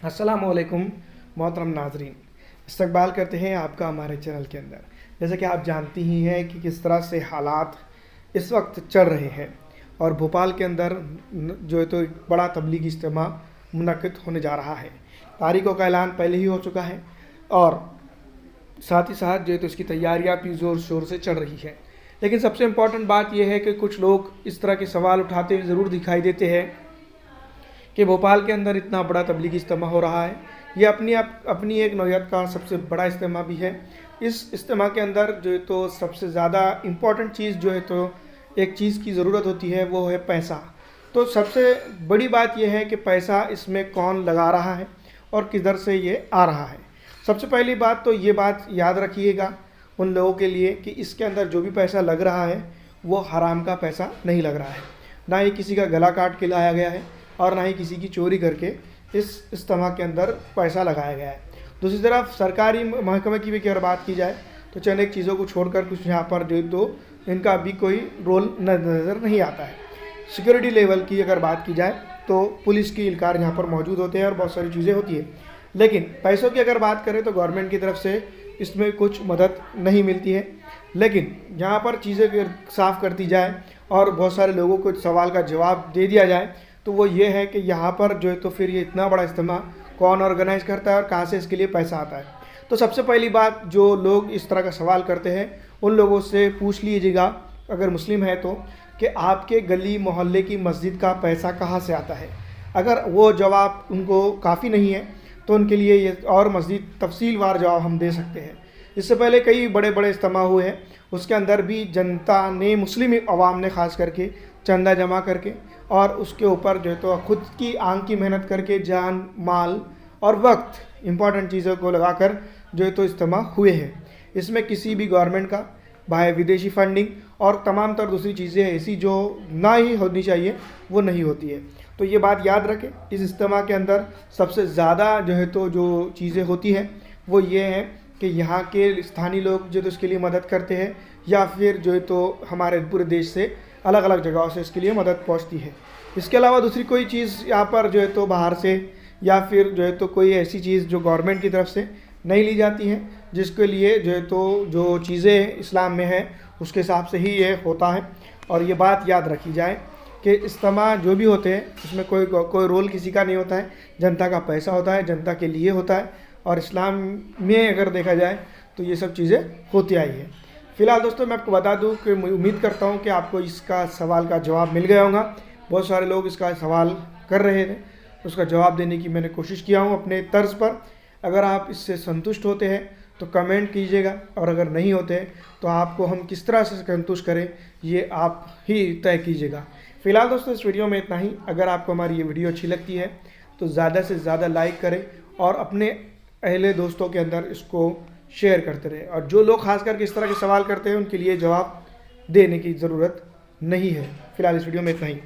अस्सलामुअलैकुम मोहतरम नाजरीन, इस्तकबाल करते हैं आपका हमारे चैनल के अंदर। जैसे कि आप जानती ही हैं कि किस तरह से हालात इस वक्त चल रहे हैं और भोपाल के अंदर जो है तो एक बड़ा तबलीगी इज्तिमा मुनक़िद होने जा रहा है। तारीखों का ऐलान पहले ही हो चुका है और साथ ही साथ जो है तो इसकी तैयारियाँ भी ज़ोर शोर से चल रही है। लेकिन सबसे इम्पॉर्टेंट बात यह है कि कुछ लोग इस तरह के सवाल उठाते हुए ज़रूर दिखाई देते हैं कि भोपाल के अंदर इतना बड़ा तबलीगी इज्तिमा हो रहा है। ये अपनी एक नौयत का सबसे बड़ा इज्तिमा भी है। इस इज्तिमा के अंदर जो है तो सबसे ज़्यादा इम्पॉर्टेंट चीज़ जो है तो एक चीज़ की ज़रूरत होती है, वो है पैसा। तो सबसे बड़ी बात यह है कि पैसा इसमें कौन लगा रहा है और किधर से ये आ रहा है। सबसे पहली बात तो ये बात याद रखिएगा उन लोगों के लिए कि इसके अंदर जो भी पैसा लग रहा है वो हराम का पैसा नहीं लग रहा है। ना ही किसी का गला काट के लाया गया है और ना ही किसी की चोरी करके इस इज्तिमा के अंदर पैसा लगाया गया है। दूसरी तरफ सरकारी महकमे की भी अगर बात की जाए तो चंद एक चीज़ों को छोड़कर कुछ यहाँ पर जो तो इनका भी कोई रोल नज़र नहीं आता है। सिक्योरिटी लेवल की अगर बात की जाए तो पुलिस की एहलकार यहाँ पर मौजूद होते हैं और बहुत सारी चीज़ें होती है। लेकिन पैसों की अगर बात करें तो गवर्नमेंट की तरफ से इसमें कुछ मदद नहीं मिलती है। लेकिन यहाँ पर चीज़ें साफ़ करती जाए और बहुत सारे लोगों को सवाल का जवाब दे दिया जाए तो वो ये है कि यहाँ पर जो है तो फिर ये इतना बड़ा इज्तिमा कौन ऑर्गेनाइज़ करता है और कहाँ से इसके लिए पैसा आता है। तो सबसे पहली बात, जो लोग इस तरह का सवाल करते हैं उन लोगों से पूछ लीजिएगा अगर मुस्लिम है तो कि आपके गली मोहल्ले की मस्जिद का पैसा कहाँ से आता है। अगर वो जवाब उनको काफ़ी नहीं है तो उनके लिए ये और मज़ीद तफसीलवार जवाब हम दे सकते हैं। इससे पहले कई बड़े बड़े इज्तिमा हुए हैं, उसके अंदर भी जनता ने, मुस्लिम अवाम ने ख़ास करके चंदा जमा करके और उसके ऊपर जो है तो ख़ुद की आंख की मेहनत करके जान, माल और वक्त इम्पॉर्टेंट चीज़ों को लगाकर जो है तो इज्तिमा हुए हैं। इसमें किसी भी गवर्नमेंट का बाहर विदेशी फंडिंग और तमाम तर दूसरी चीज़ें ऐसी जो ना ही होनी चाहिए वो नहीं होती है। तो ये बात याद रखें, इस इज्तिमा के अंदर सबसे ज़्यादा जो है तो जो चीज़ें होती हैं वो ये हैं कि यहाँ के स्थानीय लोग जो तो इसके लिए मदद करते हैं या फिर जो है तो हमारे पूरे देश से अलग अलग जगहों से इसके लिए मदद पहुँचती है। इसके अलावा दूसरी कोई चीज़ यहाँ पर जो है तो बाहर से या फिर जो है तो कोई ऐसी चीज़ जो गवर्नमेंट की तरफ से नहीं ली जाती है, जिसके लिए जो है तो जो चीज़ें इस्लाम में है उसके हिसाब से ही ये होता है। और ये बात याद रखी जाए कि इज्तिमा जो भी होते हैं उसमें कोई रोल किसी का नहीं होता है, जनता का पैसा होता है, जनता के लिए होता है। और इस्लाम में अगर देखा जाए तो ये सब चीज़ें होती आई है। फ़िलहाल दोस्तों मैं आपको बता दूं कि मैं उम्मीद करता हूं कि आपको इसका सवाल का जवाब मिल गया होगा। बहुत सारे लोग इसका सवाल कर रहे थे, उसका जवाब देने की मैंने कोशिश किया हूं अपने तर्ज पर। अगर आप इससे संतुष्ट होते हैं तो कमेंट कीजिएगा और अगर नहीं होते हैं तो आपको हम किस तरह से संतुष्ट करें ये आप ही तय कीजिएगा। फ़िलहाल दोस्तों इस वीडियो में इतना ही। अगर आपको हमारी ये वीडियो अच्छी लगती है तो ज़्यादा से ज़्यादा लाइक करें और अपने अहले दोस्तों के अंदर इसको शेयर करते रहे। और जो लोग खास करके इस तरह के सवाल करते हैं उनके लिए जवाब देने की ज़रूरत नहीं है। फ़िलहाल इस वीडियो में इतना ही।